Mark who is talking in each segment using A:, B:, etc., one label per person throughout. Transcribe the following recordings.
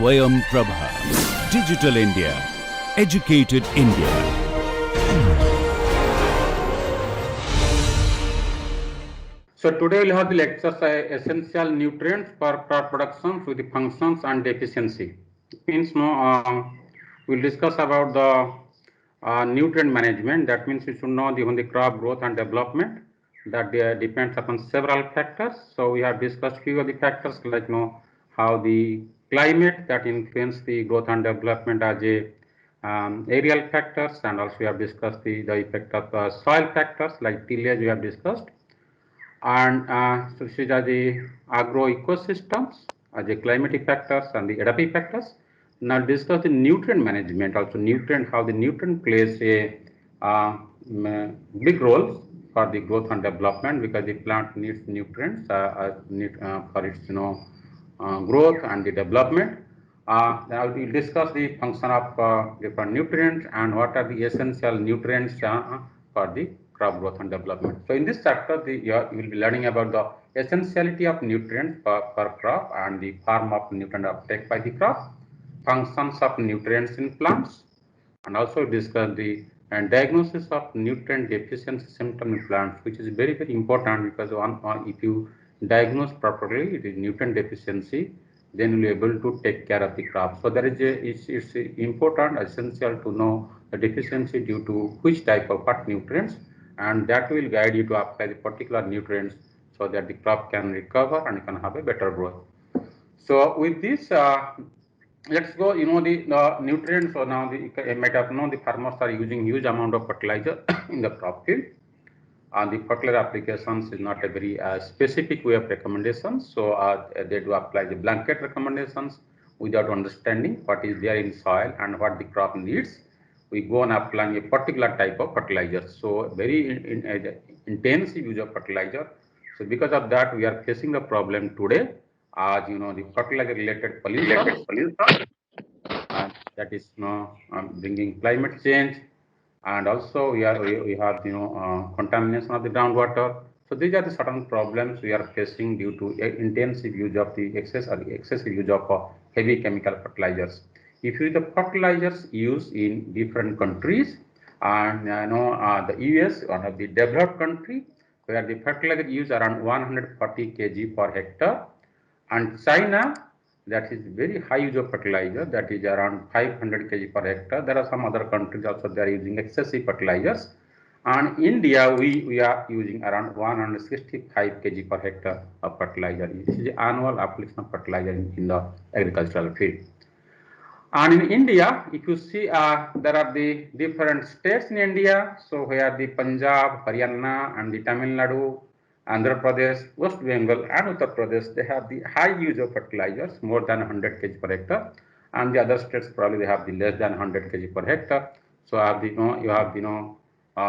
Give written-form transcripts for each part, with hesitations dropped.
A: Swayam Prabha. Digital India. Educated India.
B: So today we'll have the lectures essential nutrients for crop production with the functions and efficiency. Means we'll discuss about the nutrient management. That means we should know the crop growth and development. That depends upon several factors. So we have discussed few of the factors like how the climate that influence the growth and development as a aerial factors, and also we have discussed the effect of soil factors like tillage we have discussed. And so these are the agro ecosystems, the climatic factors and the adaptive factors. Now discuss the nutrient management, also nutrient, how the nutrient plays a big role for the growth and development, because the plant needs nutrients for its growth and the development. Now we'll discuss the function of different nutrients and what are the essential nutrients for the crop growth and development. So in this chapter, you will be learning about the essentiality of nutrients per crop and the form of nutrient uptake by the crop, functions of nutrients in plants, and also discuss the diagnosis of nutrient deficiency symptom in plants, which is very, very important, because if you diagnose properly the nutrient deficiency, then you'll be able to take care of the crop. So there is it's important, essential to know the deficiency due to which type of what nutrients, and that will guide you to apply the particular nutrients so that the crop can recover and you can have a better growth. So with this, let's go, the nutrients. So now you might have known the farmers are using huge amount of fertilizer in the crop field. The fertilizer applications is not a very specific way of recommendations. So they do apply the blanket recommendations without understanding what is there in soil and what the crop needs. We go on applying a particular type of fertilizer. So very intensive use of fertilizer. So because of that, we are facing the problem today. As the fertilizer related pollution, that is bringing climate change, and also we have contamination of the groundwater. So these are the certain problems we are facing due to intensive use of the excessive use of heavy chemical fertilizers. If you the fertilizers used in different countries, and the US, one of the developed country, where the fertilizer use around 140 kg per hectare, and China, that is very high use of fertilizer, that is around 500 kg per hectare. There are some other countries also they are using excessive fertilizers, and India we are using around 165 kg per hectare of fertilizer. This is the annual application of fertilizer in the agricultural field. And in India, if you see, there are the different states in India. So where the Punjab, Haryana, and the Tamil Nadu, Andhra Pradesh, West Bengal, and Uttar Pradesh, they have the high use of fertilizers, more than 100 kg per hectare, and the other states probably they have the less than 100 kg per hectare. So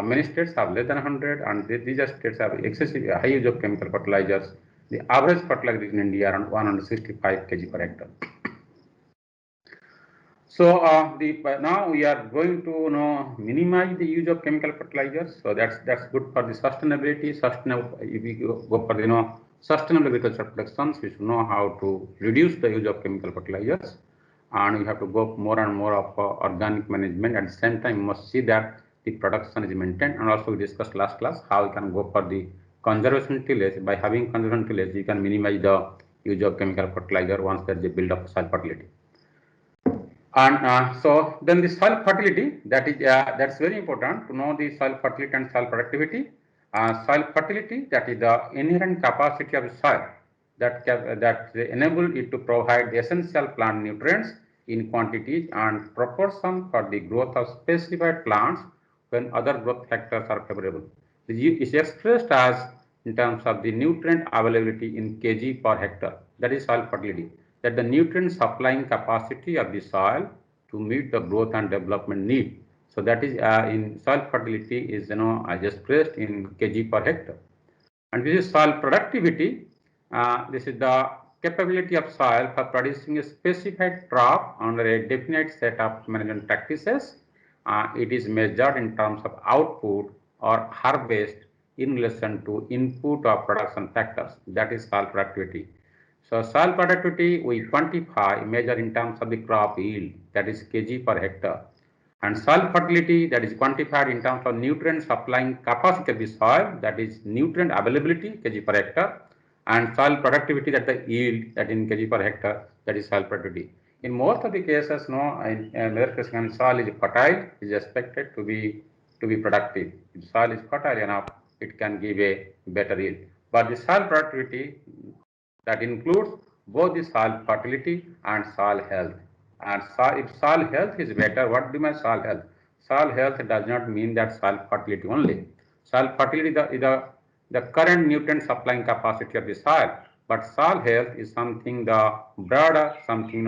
B: many states have less than 100, and these states have excessive high use of chemical fertilizers. The average fertilizer in India around 165 kg per hectare. So now we are going to minimize the use of chemical fertilizers. So that's good for the sustainability. If we go for the sustainable agricultural productions, we should know how to reduce the use of chemical fertilizers, and we have to go more and more of organic management. At the same time, we must see that the production is maintained. And also we discussed last class how we can go for the conservation tillage. By having conservation tillage, you can minimize the use of chemical fertilizer once there is a build up soil fertility. And so then the soil fertility, that's very important to know the soil fertility and soil productivity. Soil fertility, that is the inherent capacity of the soil that enable it to provide the essential plant nutrients in quantities and proportion for the growth of specified plants when other growth factors are favorable. It is expressed as in terms of the nutrient availability in kg per hectare. That is soil fertility. That the nutrient supplying capacity of the soil to meet the growth and development need. So that is in soil fertility is expressed in kg per hectare. And this is soil productivity. This is the capability of soil for producing a specified crop under a definite set of management practices. It is measured in terms of output or harvest in relation to input or production factors. That is soil productivity. So soil productivity we quantify, measure in terms of the crop yield, that is kg per hectare. And soil fertility, that is quantified in terms of nutrient supplying capacity of the soil, that is nutrient availability kg per hectare. And soil productivity, that the yield, that in kg per hectare, that is soil productivity. In most of the cases, no, in where soil is fertile, is expected to be productive. If soil is fertile enough, it can give a better yield. But the soil productivity, that includes both the soil fertility and soil health. And if soil health is better, what do you mean soil health? Soil health does not mean that soil fertility only. Soil fertility is the current nutrient supplying capacity of the soil. But soil health is something the broader, something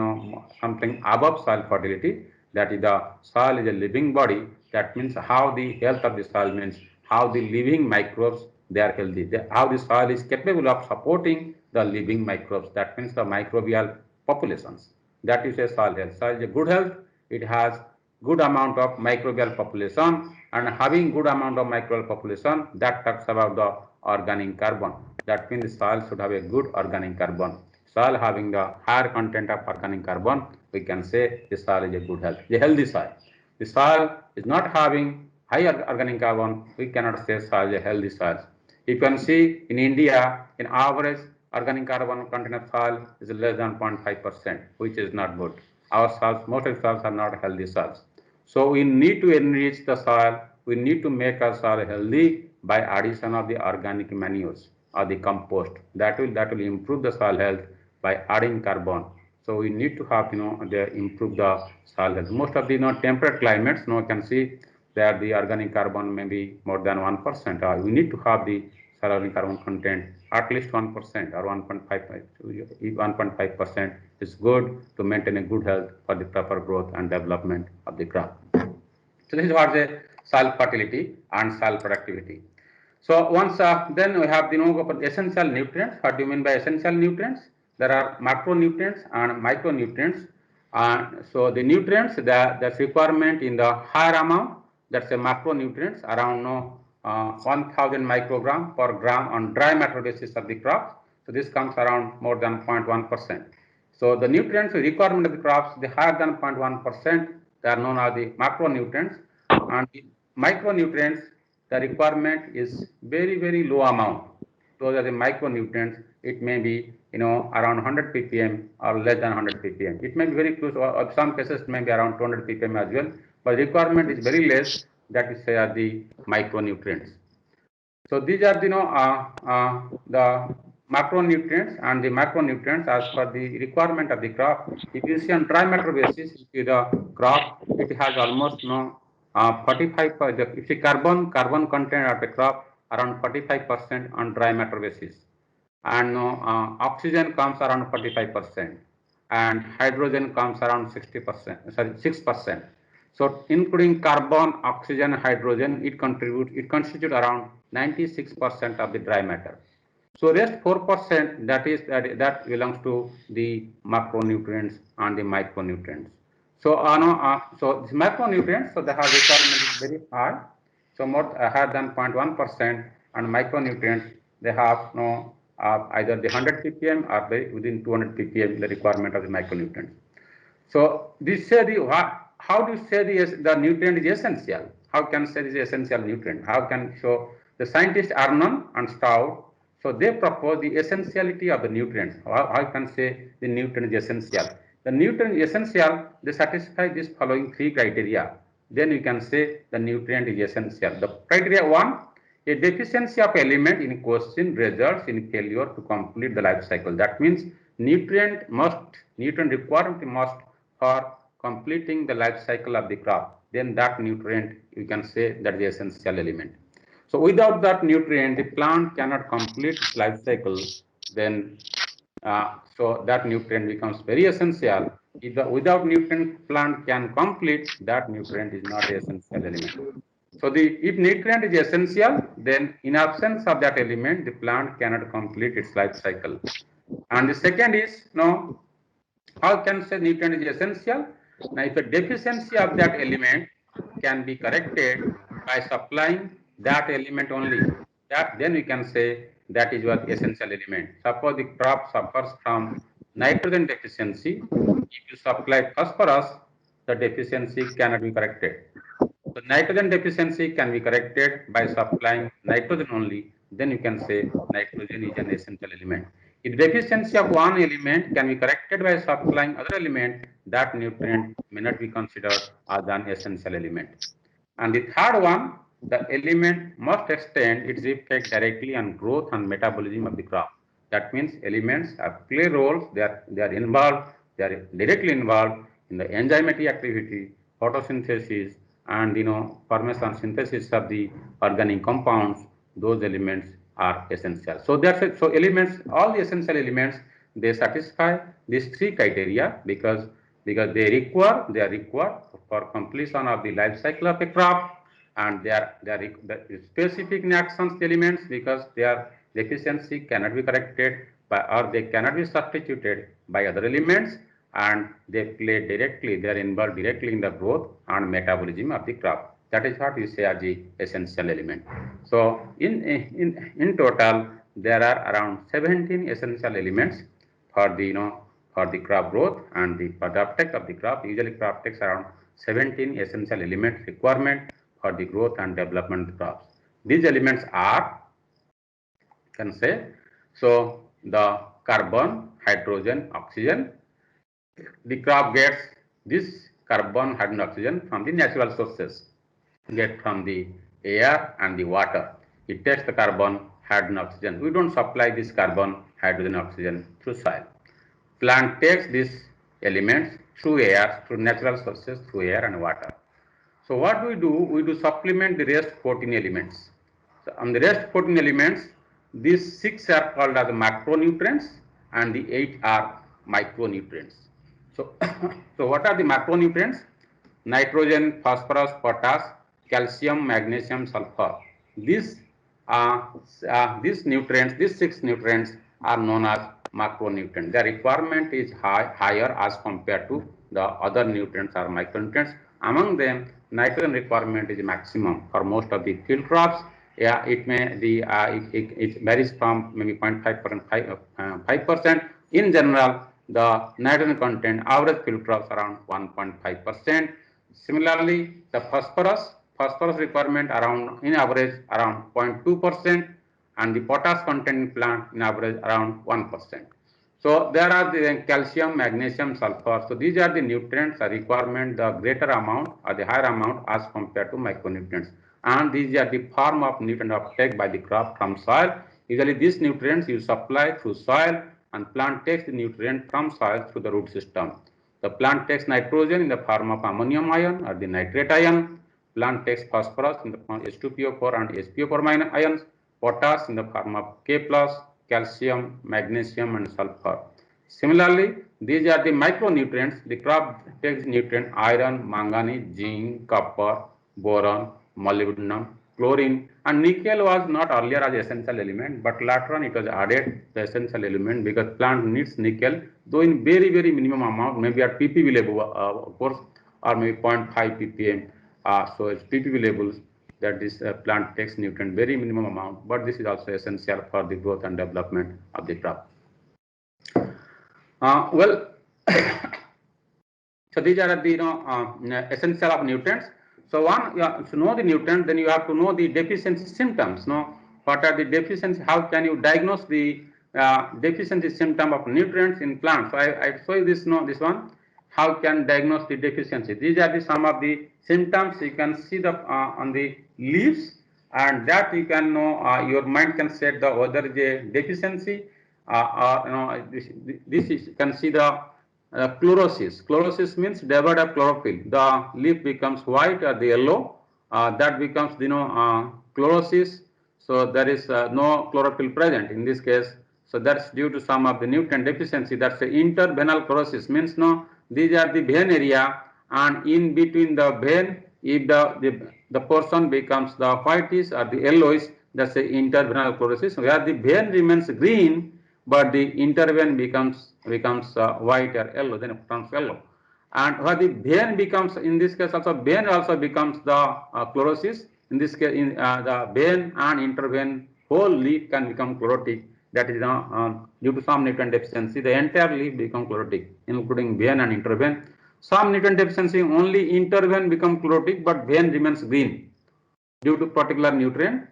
B: something above soil fertility. That is the soil is a living body. That means how the health of the soil means how the living microbes they are healthy. How the soil is capable of supporting the living microbes. That means the microbial populations. That is a soil health. Soil is a good health. It has good amount of microbial population, and having good amount of microbial population, that talks about the organic carbon. That means the soil should have a good organic carbon. Soil having the higher content of organic carbon, we can say the soil is a good health, a healthy soil. The soil is not having higher organic carbon, we cannot say soil is a healthy soil. You can see in India, in average, organic carbon content of soil is less than 0.5%, which is not good. Our soils, most of the soils are not healthy soils. So we need to enrich the soil. We need to make our soil healthy by addition of the organic manures or the compost. That will improve the soil health by adding carbon. So we need to have improve the soil health. Most of the temperate climates can see that the organic carbon may be more than 1%. We need to have the soil organic carbon content at least 1% or 1.5% is good to maintain a good health for the proper growth and development of the crop. So this is what the soil fertility and soil productivity. So once then we have the essential nutrients. What do you mean by essential nutrients? There are macronutrients and micronutrients. So the nutrients that's requirement in the higher amount, that's a macronutrients around 1000 microgram per gram on dry matter basis of the crops. So this comes around more than 0.1%. So the nutrients requirement of the crops, the higher than 0.1%, they are known as the macronutrients. And the micronutrients, the requirement is very low amount. Those are the micronutrients. It may be around 100 ppm or less than 100 ppm. It may be very close, or some cases it may be around 200 ppm as well. But the requirement is very less. That is the micronutrients. So these are the macronutrients and the macronutrients as per the requirement of the crop. If you see on dry matter basis, the crop it has almost 45. If the carbon content of the crop around 45% on dry matter basis, and oxygen comes around 45%, and hydrogen comes around 60%. Sorry, 6%. So including carbon, oxygen, hydrogen, it constitutes around 96% of the dry matter. So rest 4% that belongs to the macronutrients and the micronutrients. So so the macronutrients, so the requirement is very high. So more higher than 0.1%, and micronutrients they have either the 100 ppm or within 200 ppm the requirement of the micronutrients. So this say how do you say the nutrient is essential? How can say this essential nutrient? How can show the scientists Arnon and Stout? So they propose the essentiality of the nutrients. How can say the nutrient is essential? The nutrient is essential. They satisfy these following three criteria. Then you can say the nutrient is essential. The criteria one: a deficiency of element in question results in failure to complete the life cycle. That means nutrient requirement must for completing the life cycle of the crop. Then that nutrient you can say that is the essential element. So without that nutrient, the plant cannot complete its life cycle. Then so that nutrient becomes very essential. Without nutrient plant can complete, that nutrient is not an essential element. So if nutrient is essential, then in absence of that element, the plant cannot complete its life cycle. And the second is how can say nutrient is essential? Now, if a deficiency of that element can be corrected by supplying that element only. that then we can say that is your essential element. Suppose the crop suffers from nitrogen deficiency. If you supply phosphorus, the deficiency cannot be corrected. So nitrogen deficiency can be corrected by supplying nitrogen only. Then you can say nitrogen is an essential element. If deficiency of one element can be corrected by supplying other element, that nutrient may not be considered as an essential element. And the third one, the element must extend its effect directly on growth and metabolism of the crop. That means elements play roles, they are involved, they are directly involved in the enzymatic activity, photosynthesis, and formation synthesis of the organic compounds. Those elements are essential. So that's it. So elements, all the essential elements, they satisfy these three criteria because they are required for completion of the life cycle of a crop, and they are the specific actions elements because their deficiency cannot be corrected by, or they cannot be substituted by other elements, and they are involved directly in the growth and metabolism of the crop. That is what we say as the essential element. So in total there are around 17 essential elements for the for the crop growth and for the uptake of the crop. Usually crop takes around 17 essential elements requirement for the growth and development of the crops. These elements are, can say, so the carbon, hydrogen, oxygen. The crop gets this carbon, hydrogen, oxygen from the natural sources, get from the air and the water. It takes the carbon, hydrogen, oxygen. We don't supply this carbon, hydrogen, oxygen through soil. Plant takes these elements through air, through natural sources, through air and water. So what do? We do supplement the rest 14 elements. So on the rest 14 elements, these 6 are called as macronutrients and the 8 are micronutrients. So, so what are the macronutrients? Nitrogen, phosphorus, potash, calcium, magnesium, sulfur. These these nutrients, these 6 nutrients are known as macronutrients. Their requirement is higher as compared to the other nutrients or micronutrients. Among them, nitrogen requirement is maximum for most of the field crops. Yeah, it may be it varies from maybe 0.5%, 5%. In general, the nitrogen content average field crops around 1.5%. Similarly, the phosphorus requirement around in average around 0.2%, and the potash content in plant in average around 1%. So there are the calcium, magnesium, sulfur. So these are the nutrients requirement, the greater amount or the higher amount as compared to micronutrients. And these are the form of nutrient uptake by the crop from soil. Usually these nutrients you supply through soil, and plant takes the nutrient from soil through the root system. The plant takes nitrogen in the form of ammonium ion or the nitrate ion. Plant takes phosphorus in the form of H2PO4 and SPO4- ions, potash in the form of K+, calcium, magnesium, and sulfur. Similarly, these are the micronutrients. The crop takes nutrient iron, manganese, zinc, copper, boron, molybdenum, chlorine, and nickel was not earlier as essential element, but later on it was added the essential element because plant needs nickel, though in very minimum amount, maybe at ppb level, of course, or maybe 0.5 ppm. So it's ppb levels that this plant takes nutrient very minimum amount, but this is also essential for the growth and development of the crop. Well, so these are the essential of nutrients. So one, to know the nutrient, then you have to know the deficiency symptoms. What are the deficiencies? How can you diagnose the deficiency symptom of nutrients in plants? So I show you this. This one. How can diagnose the deficiency? These are the some of the symptoms. You can see the on the leaves, and that you can know. Your mind can set the whether is a deficiency. This is, you can see the chlorosis. Chlorosis means devoid of chlorophyll. The leaf becomes white or the yellow. That becomes chlorosis. So there is no chlorophyll present in this case. So that's due to some of the nutrient deficiency. That's the intervenal chlorosis. Means these are the vein area, and in between the vein, if the portion becomes the whitish or the yellowish, that's the intervenal chlorosis. Where the vein remains green, but the intervein becomes white or yellow, then it becomes yellow. And where the vein becomes, in this case also vein also becomes the chlorosis. In this case, in the vein and intervein whole leaf can become chlorotic. That is due to some nutrient deficiency, the entire leaf become chlorotic, including vein and intervein. Some nutrient deficiency only intervein become chlorotic, but vein remains green due to particular nutrient.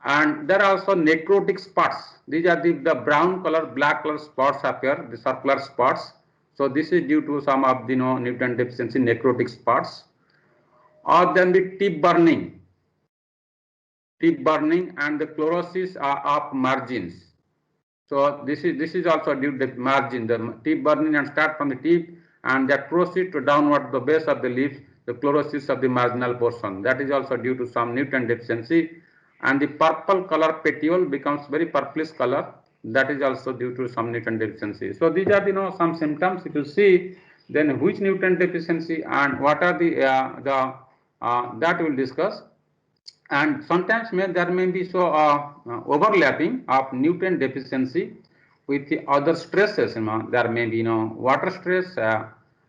B: And there are also necrotic spots. These are the brown color, black color spots appear, the circular spots. So this is due to some of the nutrient deficiency necrotic spots. Or then the tip burning and the chlorosis of margins. So this is also due to the margin, the tip burning and start from the tip and that proceed to downward the base of the leaves, the chlorosis of the marginal portion. That is also due to some nutrient deficiency. And the purple color petiole becomes very purplish color. That is also due to some nutrient deficiency. So these are some symptoms. If you see, then which nutrient deficiency and what are the that we will discuss. And sometimes there may be overlapping of nutrient deficiency with the other stresses. There may be water stress.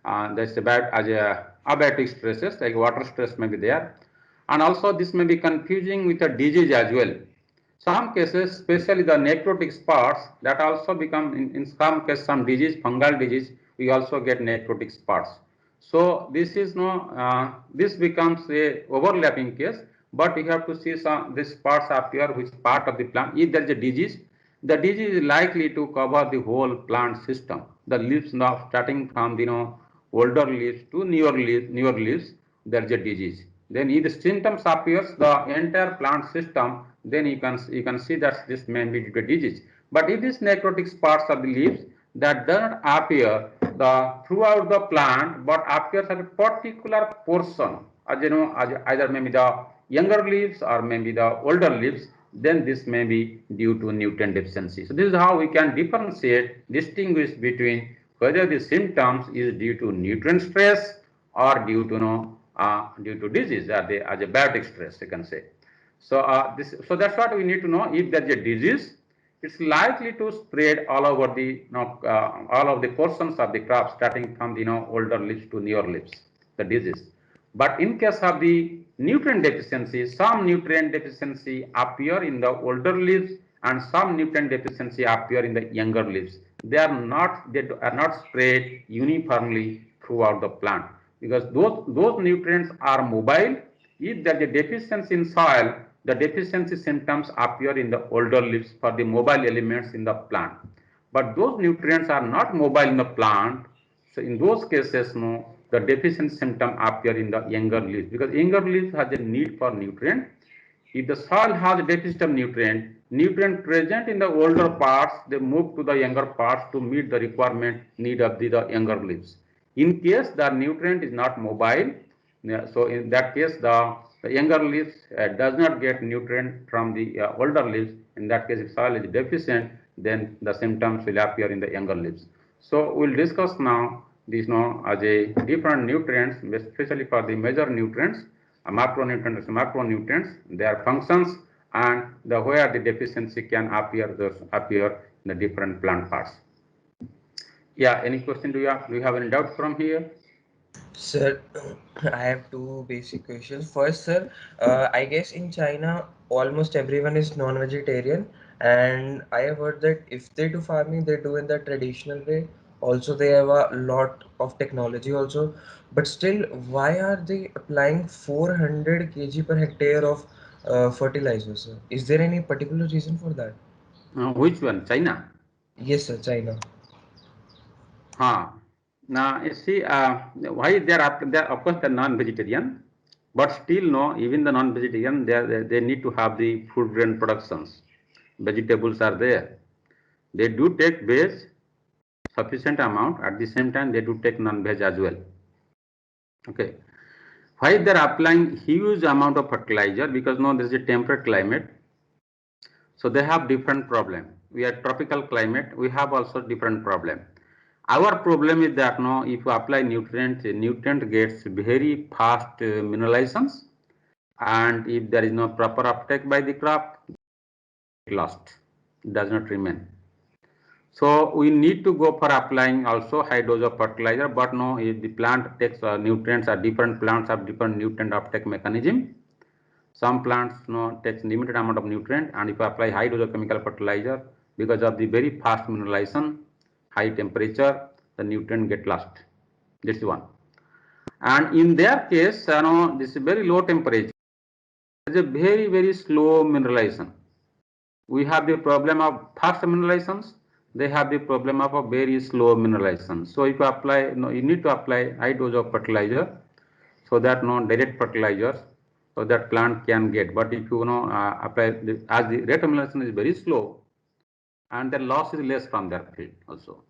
B: That's about as a abiotic stresses like water stress may be there, and also this may be confusing with a disease as well. Some cases, especially the necrotic spots, that also become in some cases some disease, fungal disease. We also get necrotic spots. So this is this becomes a overlapping case. But you have to see some these spots appear which part of the plant. If there is a disease, the disease is likely to cover the whole plant system. The leaves now starting from the older leaves to newer leaves, there is a disease. Then if the symptoms appears the entire plant system, then you can see that this may be due to disease. But if these necrotic spots of the leaves that does not appear throughout the plant, but appears at a particular portion, as as either maybe the younger leaves or maybe the older leaves, then this may be due to nutrient deficiency. So this is how we can distinguish between whether the symptoms is due to nutrient stress or due to disease, as a biotic stress, you can say. So so that's what we need to know. If there is a disease, it's likely to spread all over the all of the portions of the crop, starting from the older leaves to newer leaves, the disease. But in case of the nutrient deficiency, some nutrient deficiency appear in the older leaves and some nutrient deficiency appear in the younger leaves. They are not spread uniformly throughout the plant, because those nutrients are mobile. If there is a deficiency in soil, the deficiency symptoms appear in the older leaves for the mobile elements in the plant. But those nutrients are not mobile in the plant. So in those cases, the deficiency symptom appear in the younger leaves, because younger leaves has a need for nutrient. If the soil has a deficit of nutrient present in the older parts, they move to the younger parts to meet the requirement need of the younger leaves. In case the nutrient is not mobile, so in that case the younger leaves does not get nutrient from the older leaves. In that case, if soil is deficient, then the symptoms will appear in the younger leaves. So we'll discuss now these as a different nutrients, especially for the major nutrients, macronutrients, their functions, and where the deficiency can appear in the different plant parts. Yeah, any question do you have any doubts from here?
C: Sir, I have two basic questions. First, sir, I guess in China, almost everyone is non-vegetarian, and I have heard that if they do farming, they do in the traditional way. Also, they have a lot of technology also, but still, why are they applying 400 kg per hectare of fertilizers, sir? Is there any particular reason for that?
B: Which one? China?
C: Yes, sir, China.
B: Now you see why they are of course they're non-vegetarian, but still even the non-vegetarian they need to have the food grain productions. Vegetables are there. They do take veg sufficient amount. At the same time, they do take non-veg as well. Okay. Why they are applying huge amount of fertilizer? Because there is a temperate climate, so they have different problem. We are tropical climate. We have also different problem. Our problem is that if you apply nutrient gets very fast mineralizations, and if there is no proper uptake by the crop, lost, it does not remain. So we need to go for applying also high dose of fertilizer, but if the plant takes nutrients, or different plants have different nutrient uptake mechanism. Some plants takes limited amount of nutrient, and if you apply high dose of chemical fertilizer, because of the very fast mineralization, high temperature, the nutrient get lost. That's one. And in their case, this is very low temperature. It's a very slow mineralization. We have the problem of fast mineralizations. They have the problem of a very slow mineralization. So if you apply, you need to apply high dose of fertilizer, so that direct fertilizers, so that plant can get. But if you apply as the rate of mineralization is very slow, and the loss is less from their field also.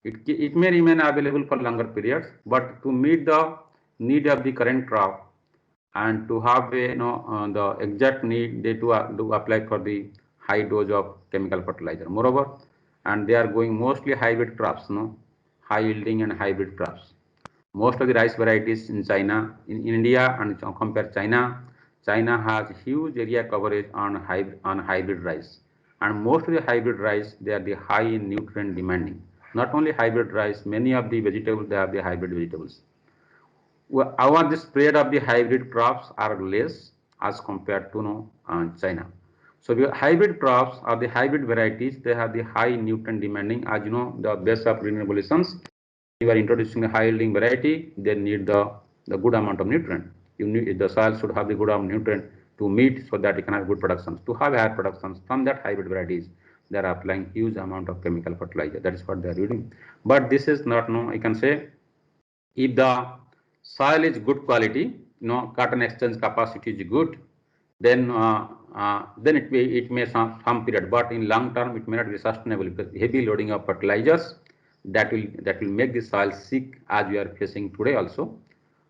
B: It may remain available for longer periods, but to meet the need of the current crop and to have the exact need, they do apply for the high dose of chemical fertilizer. Moreover, and they are going mostly hybrid crops, high yielding and hybrid crops. Most of the rice varieties in China, in India, and compare China, China has huge area coverage on hybrid rice, and most of the hybrid rice, they are the high in nutrient demanding. Not only hybrid rice, many of the vegetables, they have the hybrid vegetables. Our the spread of the hybrid crops are less as compared to China. So the hybrid crops or the hybrid varieties, they have the high nutrient demanding. As you know, the base of green revolutions, you are introducing a high yielding variety, they need the good amount of nutrient. You need, the soil should have the good amount of nutrient to meet, so that you can have good productions. To have higher productions from that hybrid varieties, they are applying huge amount of chemical fertilizer. That is what they are doing. But this is not, I can say, if the soil is good quality, cotton exchange capacity is good, then it may some period, but in long term it may not be sustainable, because heavy loading of fertilizers, that will make the soil sick, as we are facing today also.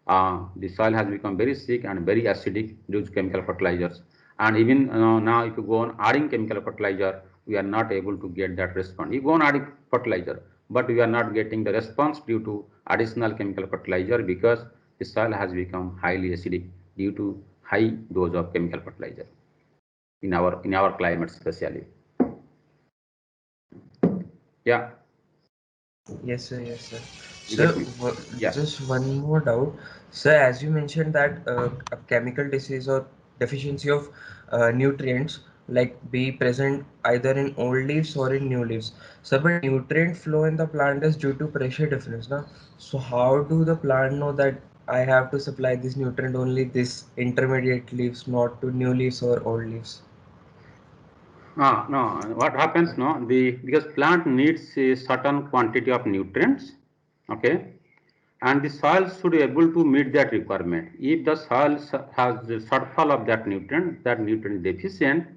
B: The soil has become very sick and very acidic due to chemical fertilizers. And even now, if you go on adding chemical fertilizer, we are not able to get that response. You go on adding fertilizer, but we are not getting the response due to additional chemical fertilizer, because the soil has become highly acidic due to high dose of chemical fertilizer in our climate especially. Yeah.
C: Yes, sir. Yes, sir.
B: You
C: So,
B: get me? Yeah.
C: just one more doubt. Sir, as you mentioned that a chemical disease or deficiency of nutrients like be present either in old leaves or in new leaves. So, but nutrient flow in the plant is due to pressure difference, now. So, how do the plant know that I have to supply this nutrient only this intermediate leaves, not to new leaves or old leaves?
B: No. What happens? No, because plant needs a certain quantity of nutrients, okay, and the soil should be able to meet that requirement. If the soil has the shortfall of that nutrient deficient,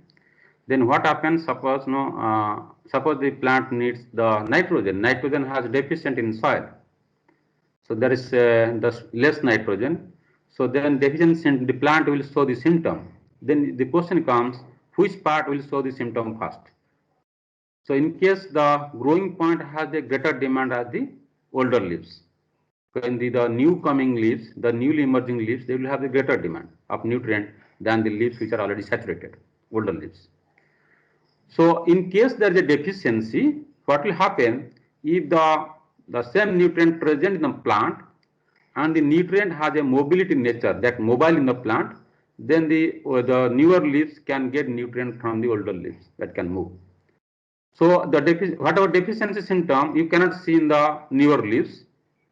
B: then what happens? Suppose the plant needs the nitrogen. Nitrogen has deficient in soil, so there is less nitrogen. So then deficiency, the plant will show the symptom. Then the question comes, which part will show the symptom first? So in case the growing point has a greater demand as the older leaves. When the new coming leaves, the newly emerging leaves, they will have a greater demand of nutrient than the leaves which are already saturated, older leaves. So in case there is a deficiency, what will happen if the same nutrient present in the plant, and the nutrient has a mobility nature, that mobile in the plant, then the newer leaves can get nutrient from the older leaves that can move. So whatever deficiency symptom you cannot see in the newer leaves,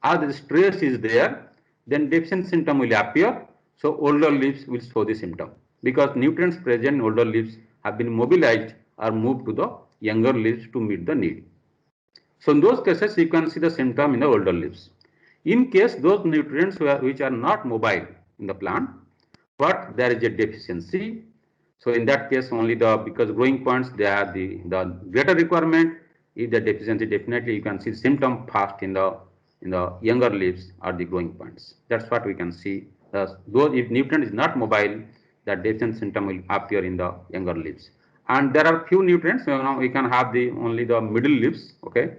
B: as the stress is there, then deficiency symptom will appear. So older leaves will show the symptom, because nutrients present in older leaves have been mobilized or moved to the younger leaves to meet the need. So in those cases, you can see the symptom in the older leaves. In case those nutrients which are not mobile in the plant, but there is a deficiency, so in that case only because growing points, they have the greater requirement. If the deficiency, definitely you can see symptom fast in the younger leaves or the growing points. That's what we can see. Those, if nutrient is not mobile, that deficiency symptom will appear in the younger leaves. And there are few nutrients, we can have only the middle leaves, okay,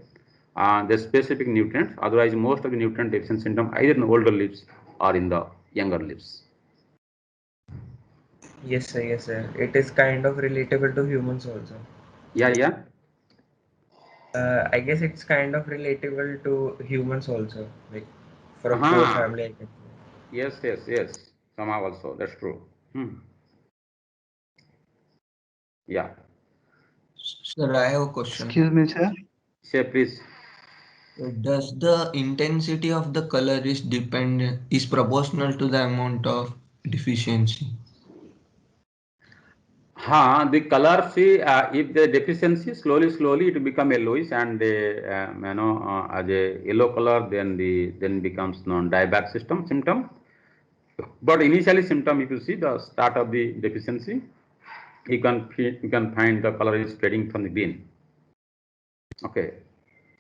B: the specific nutrients. Otherwise, most of the nutrient deficiency symptom either in the older leaves or in the younger leaves.
C: Yes, sir. Yes, sir. It is kind of relatable to humans also.
B: Yeah.
C: I guess it's kind of relatable to humans also, like for a poor
B: Uh-huh.
C: family, I can say.
B: Yes. Somehow also, that's true. Yeah.
C: Sir, I have a question.
D: Excuse me, sir.
B: Say please.
C: Does the intensity of the color is proportional to the amount of deficiency?
B: The color, see, if the deficiency slowly it will become yellowish, and as a yellow color, then becomes dieback system symptom. But initially symptom, if you see the start of the deficiency, you can find the color is fading from the green. Okay,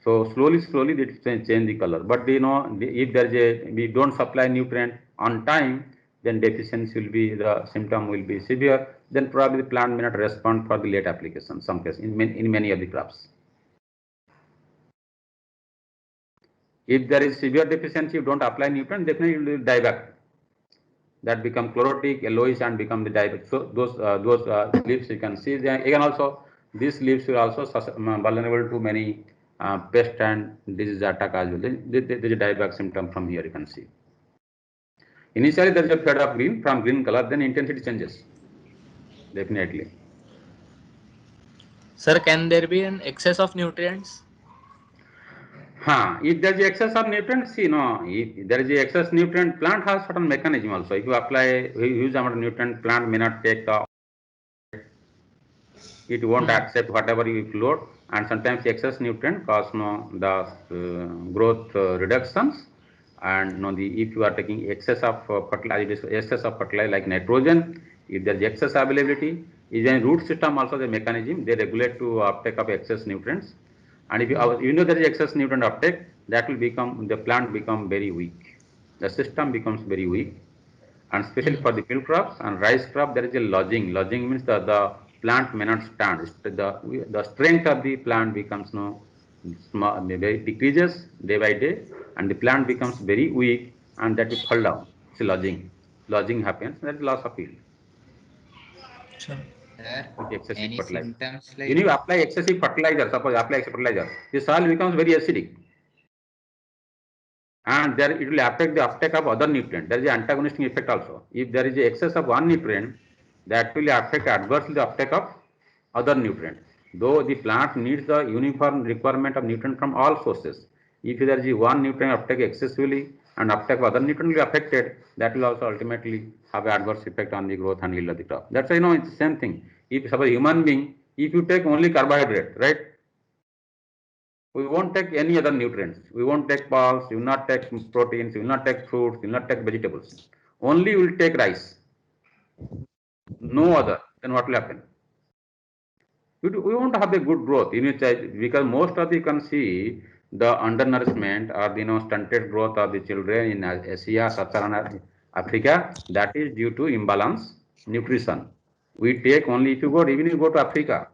B: so slowly they change the color. But if there is we don't supply nutrient on time, then deficiency will be, the symptom will be severe. Then probably the plant may not respond for the late application. Some cases in many of the crops. If there is severe deficiency, you don't apply nutrient, definitely you will die back. That become chlorotic, yellowish, and become the dieback. So those leaves you can see. Again also these leaves are also vulnerable to many pest and disease attack as well. There is a dieback symptom from here you can see. Initially there is a fade of green from green color, then intensity changes. Definitely.
E: Sir, can there be an excess of nutrients?
B: If there is excess of nutrients, if there is excess nutrient, plant has certain mechanism also. If you apply huge amount of nutrient, plant may not take the, it won't accept whatever you load, and sometimes excess nutrient cause the growth reductions, and if you are taking excess of fertilizer like nitrogen, if there is excess availability, even root system also the mechanism they regulate to uptake of excess nutrients, and if there is excess nutrient uptake, that will become, the plant become very weak, the system becomes very weak. And especially for the field crops and rice crop, there is a lodging. Lodging means the plant may not stand. The strength of the plant becomes decreases day by day, and the plant becomes very weak, and that will fall down. It's a lodging. Lodging happens. That is loss of yield
C: Sure.
F: Sir,
B: with excessive
F: any
B: fertilizer.
F: symptoms
B: When
F: like
B: you apply excessive fertilizer, suppose apply excessive fertilizer, the soil becomes very acidic, and there it will affect the uptake of other nutrient. There is an antagonistic effect also. If there is a excess of one nutrient, that will affect adversely the uptake of other nutrient. Though the plant needs the uniform requirement of nutrient from all sources, if there is one nutrient uptake excessively and uptake of other nutrient will be affected, that will also ultimately have an adverse effect on the growth and yield of the crop. That's why it's the same thing. If suppose human being, if you take only carbohydrate, right? We won't take any other nutrients. We won't take pulse, we will not take proteins, we will not take fruits, we will not take vegetables. Only we will take rice. No other. Then what will happen? We won't have a good growth because most of you can see the undernourishment or the stunted growth of the children in Asia, Sub-Saharan Africa. That is due to imbalance nutrition. We take only, if you go, even if you go to Africa,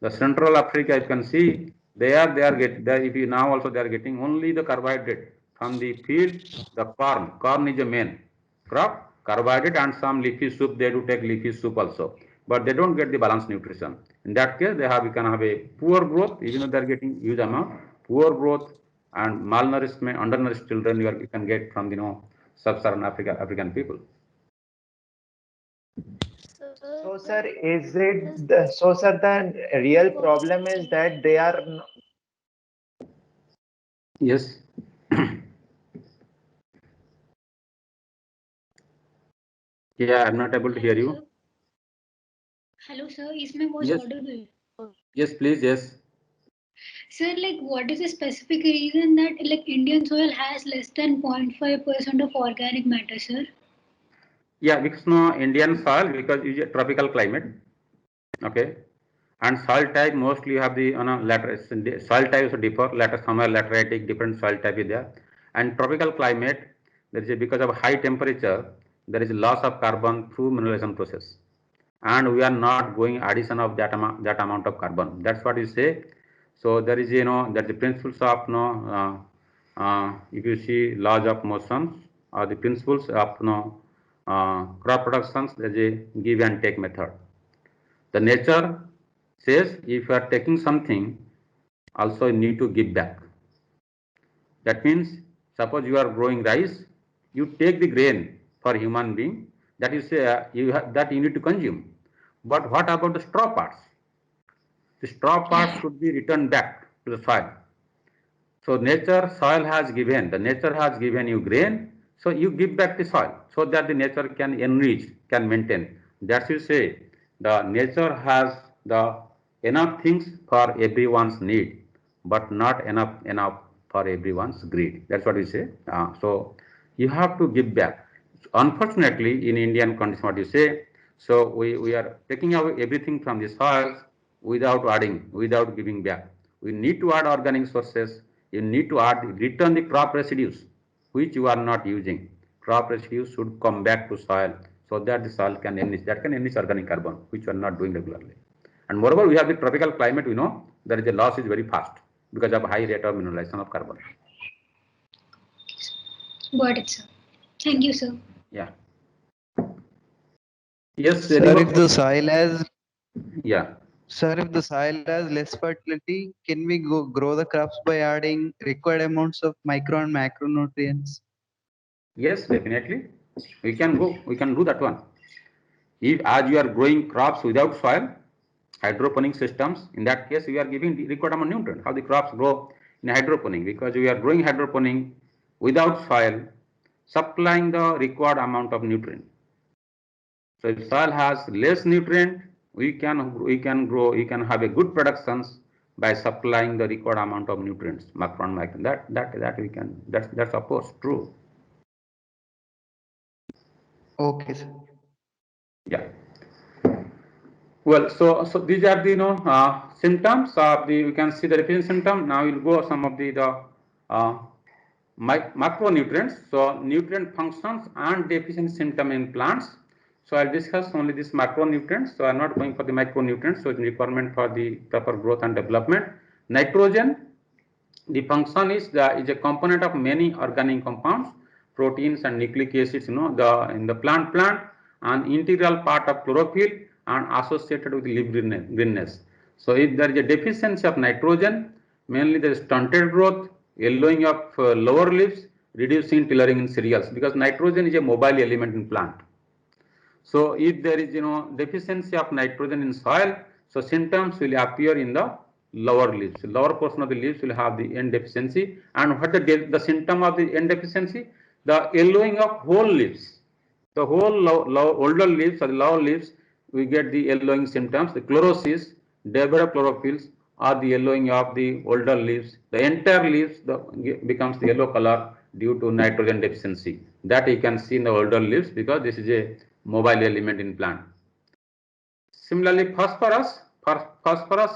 B: the Central Africa, you can see they are getting, if you now also they are getting only the carbohydrate from the field, the corn. Corn is the main crop, carbohydrate and some leafy soup. They do take leafy soup also, but they don't get the balanced nutrition. In that case, you can have a poor growth, even though they are getting huge amount, poor growth and malnourishment, undernourished children you can get from Sub-Saharan African people.
D: So, sir, the real problem is that they are
B: Yes. Yeah, I'm not able to hear you.
G: Hello, sir. Is my voice
B: Yes.
G: audible?
B: Yes, please. Yes.
G: Sir, like, what is the specific reason that Indian soil has less than 0.5% of organic matter, sir?
B: Yeah, because Indian soil, because it's a tropical climate, okay, and soil type mostly you have the soil types differ, somewhere lateritic, different soil type is there, and tropical climate there is because of high temperature there is loss of carbon through mineralization process, and we are not going addition of that amount of carbon. That's what you say. So there is that the principles of if you see laws of motion or the principles of crop productions, there is a give and take method. The nature says if you are taking something, also you need to give back. That means suppose you are growing rice, you take the grain for human being that you say that you need to consume. But what about the straw parts? The straw parts should be returned back to the soil. So nature has given you grain, so you give back the soil so that the nature can enrich, can maintain. That's you say the nature has the enough things for everyone's need, but not enough for everyone's greed. That's what we say. So you have to give back. Unfortunately, in Indian condition, what you say, so we are taking away everything from the soils without adding, without giving back. We need to add organic sources. You need to return the crop residues, which you are not using. Crop residues should come back to soil so that the soil can enrich organic carbon, which you are not doing regularly. And moreover, we have the tropical climate, there is a loss is very fast because of high rate of mineralization of carbon.
G: Got it, sir. Thank you, sir.
B: Yeah. Yes,
F: Sir, if the soil has
B: yeah.
F: Sir, if the soil has less fertility, can we grow the crops by adding required amounts of micro and macronutrients?
B: Yes, definitely. We can do that one. If as you are growing crops without soil, hydroponic systems, in that case we are giving the required amount of nutrient. How the crops grow in hydroponic? Because we are growing hydroponic without soil, supplying the required amount of nutrient. So if soil has less nutrient, we can have a good productions by supplying the required amount of nutrients, macro and micro. That we can. That's of course true.
F: Okay, sir.
B: Yeah. Well, so these are the symptoms of the. We can see the deficiency symptom. Now we'll go some of the macronutrients. So nutrient functions and deficiency symptom in plants. So I'll discuss only this macronutrients. So I'm not going for the micronutrients. So it's requirement for the proper growth and development. Nitrogen, the function is a component of many organic compounds, proteins and nucleic acids. In the plant an integral part of chlorophyll and associated with leaf greenness. So if there is a deficiency of nitrogen, mainly there is stunted growth, yellowing of lower leaves, reducing tillering in cereals, because nitrogen is a mobile element in plant. So if there is deficiency of nitrogen in soil, so symptoms will appear in the lower leaves. Lower portion of the leaves will have the N deficiency. And what the symptom of the N deficiency? The yellowing of whole leaves. The whole older leaves or the lower leaves, we get the yellowing symptoms. The chlorosis, developed chlorophyll, or the yellowing of the older leaves. The entire leaves becomes the yellow color due to nitrogen deficiency. That you can see in the older leaves because this is a mobile element in plant. Similarly, phosphorus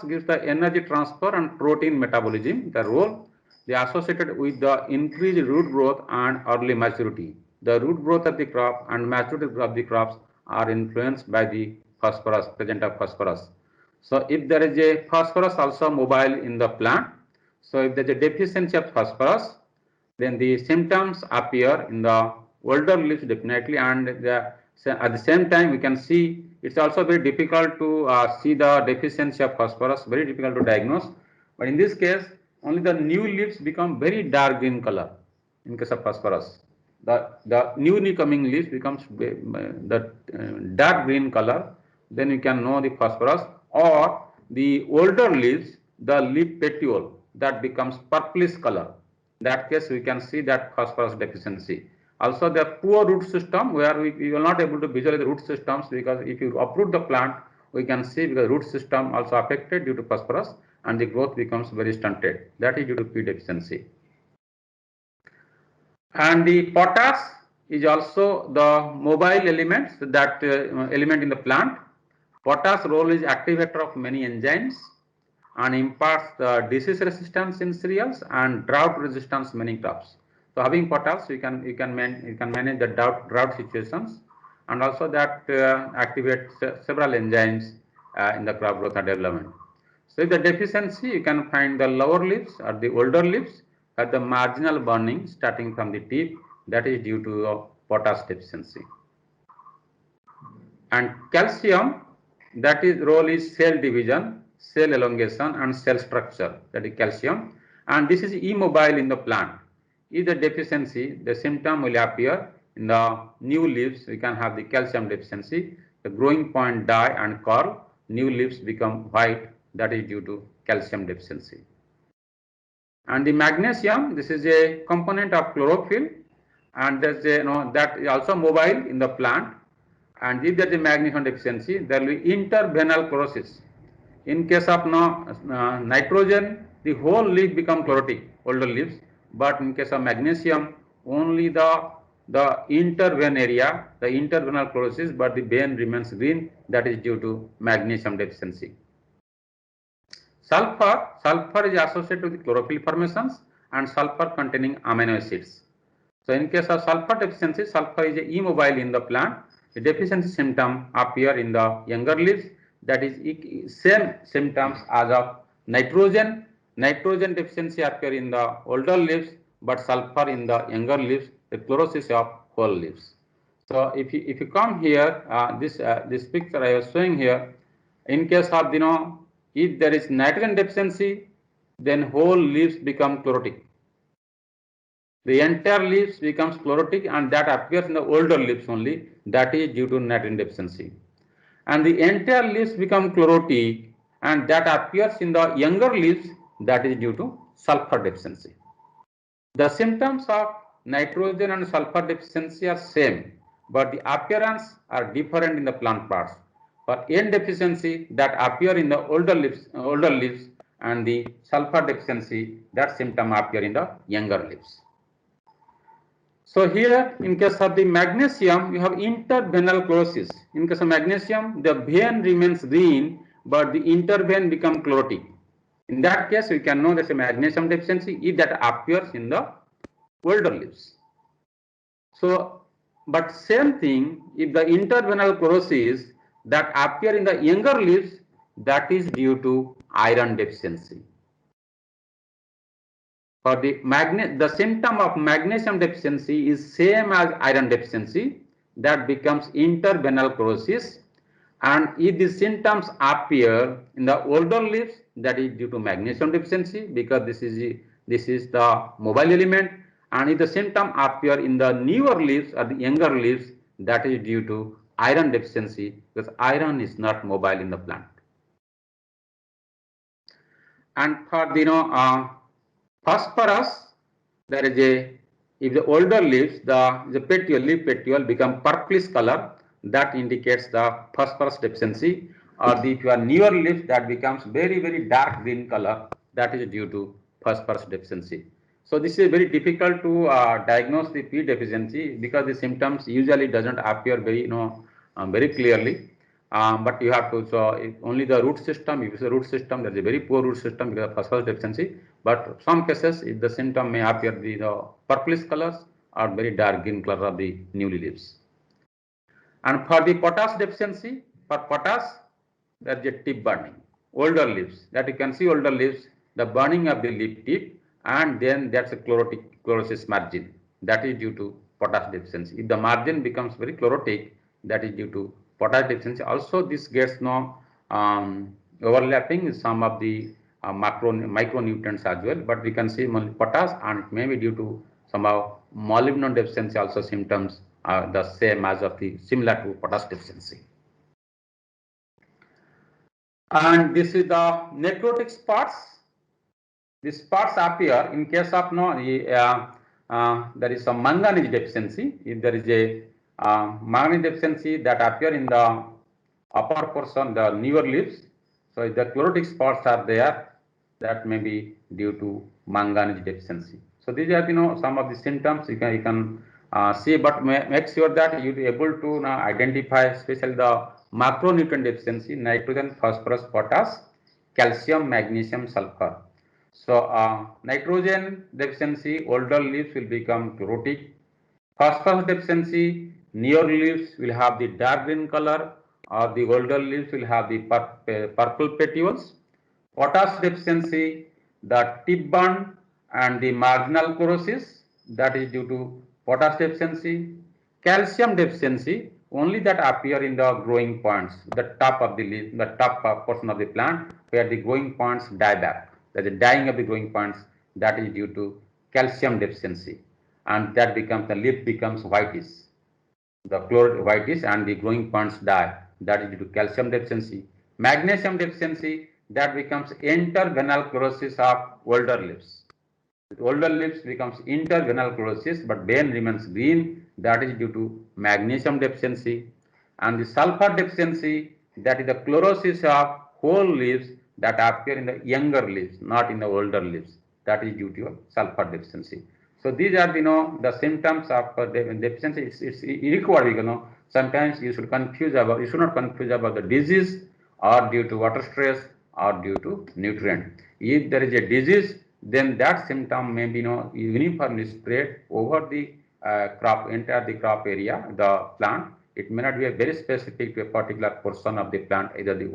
B: gives the energy transfer and protein metabolism. The role they are associated with the increased root growth and early maturity. The root growth of the crop and maturity of the crops are influenced by the phosphorus, presence of phosphorus. So if there is a phosphorus also mobile in the plant, so if there is a deficiency of phosphorus, then the symptoms appear in the older leaves definitely, and at the same time we can see it's also very difficult to see the deficiency of phosphorus, very difficult to diagnose. But in this case, only the new leaves become very dark green color in case of phosphorus. The newly coming leaves becomes the dark green color, then you can know the phosphorus. Or the older leaves, the leaf petiole, that becomes purplish color. In that case, we can see that phosphorus deficiency. Also, the poor root system, where we are not able to visualize the root systems, because if you uproot the plant, we can see because root system also affected due to phosphorus, and the growth becomes very stunted. That is due to P deficiency. And the potash is also the mobile element, that element in the plant. Potash role is activator of many enzymes and imparts the disease resistance in cereals and drought resistance in many crops. So having potash, you can manage the drought situations, and also that activates several enzymes in the crop growth and development. So if the deficiency, you can find the lower leaves or the older leaves at the marginal burning starting from the tip. That is due to potash deficiency. And calcium, that is role is cell division, cell elongation and cell structure, that is calcium, and this is immobile in the plant. If the deficiency, the symptom will appear in the new leaves, we can have the calcium deficiency. the growing point die and curl, new leaves become white, that is due to calcium deficiency. And the magnesium, this is a component of chlorophyll, and there's a, that is also mobile in the plant. And if there is a magnesium deficiency, there will be interveinal chlorosis. In case of nitrogen, the whole leaf become chlorotic, older leaves. But in case of magnesium, only the intervein area, the interveinal chlorosis, but the vein remains green. That is due to magnesium deficiency. Sulfur is associated with chlorophyll formations and sulfur containing amino acids. So in case of sulfur deficiency, sulfur is immobile in the plant. The deficiency symptom appear in the younger leaves. That is same symptoms as of nitrogen. Nitrogen deficiency appear in the older leaves, but sulfur in the younger leaves, the chlorosis of whole leaves. So if you come here, this picture I was showing here, in case of if there is nitrogen deficiency, then whole leaves become chlorotic. The entire leaves becomes chlorotic, and that appears in the older leaves only. That is due to nitrogen deficiency. And the entire leaves become chlorotic, and that appears in the younger leaves. That is due to sulfur deficiency. The symptoms of nitrogen and sulfur deficiency are same, but the appearance are different in the plant parts. For N deficiency, that appear in the older leaves, and the sulfur deficiency, that symptom appear in the younger leaves. So here, in case of the magnesium, you have interveinal chlorosis. In case of magnesium, the vein remains green, but the intervein become chlorotic. In that case, we can know there's a magnesium deficiency if that appears in the older leaves. So, but same thing, if the interveinal chlorosis that appear in the younger leaves, that is due to iron deficiency. For the symptom of magnesium deficiency is same as iron deficiency, that becomes interveinal chlorosis. And if the symptoms appear in the older leaves, that is due to magnesium deficiency, because this is the mobile element. And if the symptom appear in the newer leaves or the younger leaves, that is due to iron deficiency, because iron is not mobile in the plant. And for the phosphorus, there is if the older leaves, the leaf petiole become purplish color, that indicates the phosphorus deficiency. Or if you are newer leaves, that becomes very dark green color, that is due to phosphorus deficiency. So this is very difficult to diagnose the P deficiency, because the symptoms usually doesn't appear very clearly. But you have to, so if only the root system, if it's a root system, there is a very poor root system because of phosphorus deficiency. But some cases, if the symptom may appear the purplish colors or very dark green color of the newly leaves. And for the potash deficiency, for potash, there is a tip burning, older leaves, that you can see older leaves, the burning of the leaf tip, and then that's a chlorosis margin, that is due to potash deficiency. If the margin becomes very chlorotic, that is due to potash deficiency. Also, this gets overlapping with some of the micronutrients as well, but we can see potash, and it may be due to somehow molybdenum deficiency. Also, symptoms are the same as of the similar to potash deficiency. And this is the necrotic spots. The spots appear in case of there is some manganese deficiency. If there is a manganese deficiency that appear in the upper portion, the newer leaves. So if the chlorotic spots are there, that may be due to manganese deficiency. So these are some of the symptoms you can see, but make sure that you are able to identify, especially the macronutrient deficiency: nitrogen, phosphorus, potash, calcium, magnesium, sulfur. So nitrogen deficiency, older leaves will become chlorotic. Phosphorus deficiency, newer leaves will have the dark green color, or the older leaves will have the purple petioles. Potash deficiency, the tip burn and the marginal chlorosis, that is due to potash deficiency. Calcium deficiency, only that appear in the growing points, the top of the leaf, the top portion of the plant, where the growing points die back. That is dying of the growing points, that is due to calcium deficiency, and that becomes, the leaf becomes whitish, the whitish, and the growing points die. that is due to calcium deficiency. Magnesium deficiency, that becomes interveinal chlorosis of older leaves. With older leaves becomes interveinal chlorosis, but vein remains green, that is due to magnesium deficiency. And the sulfur deficiency, that is the chlorosis of whole leaves that appear in the younger leaves, not in the older leaves, that is due to sulfur deficiency. So these are the symptoms of deficiency. It's irrequired, sometimes you should not confuse about the disease or due to water stress or due to nutrient. If there is a disease, then that symptom may be uniformly spread over the crop, entire the crop area, the plant. It may not be a very specific to a particular portion of the plant, either the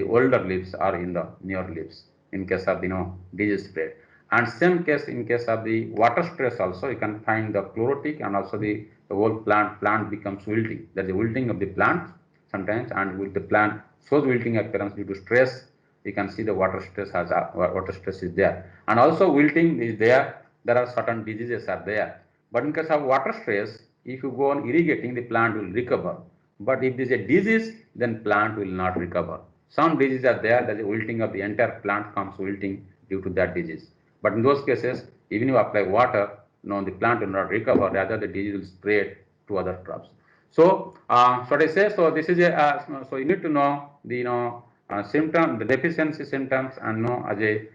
B: older leaves or in the newer leaves, in case of disease spread. And same case in case of the water stress also, you can find the chlorotic, and also the whole plant becomes wilting. There is a wilting of the plant sometimes, and with the plant shows wilting appearance due to stress. You can see the water stress is there, and also wilting is there. There are certain diseases are there, but in case of water stress, if you go on irrigating, the plant will recover. But if there is a disease, then plant will not recover. Some diseases are there, that the wilting of the entire plant comes wilting due to that disease. But in those cases, even if you apply water, the plant will not recover, rather the disease will spread to other crops. So, so I say, so this is so you need to know the symptom, the deficiency symptoms, and know as a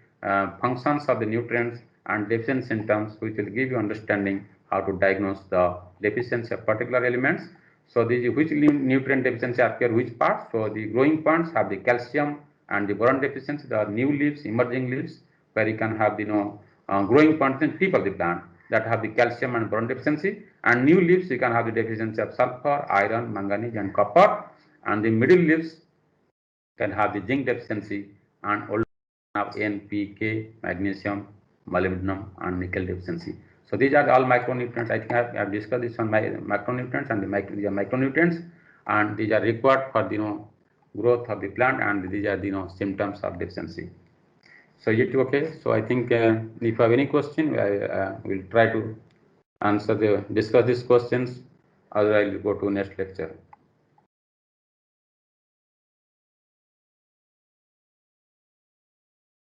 B: functions of the nutrients and deficient symptoms, which will give you understanding how to diagnose the deficiency of particular elements. So these which nutrient deficiency appear which part. So the growing plants have the calcium and the boron deficiency. The new leaves, emerging leaves, where you can have the growing plants in tip of the plant that have the calcium and boron deficiency, and new leaves you can have the deficiency of sulfur, iron, manganese, and copper, and the middle leaves can have the zinc deficiency, and old have N, P, K, magnesium, molybdenum, and nickel deficiency. So these are all micronutrients. I think I have discussed this on my macronutrients, and these are micronutrients, and these are required for the growth of the plant, and these are the symptoms of deficiency. So it okay. So I think if you have any question, I will try to discuss these questions. Otherwise, I will go to next lecture.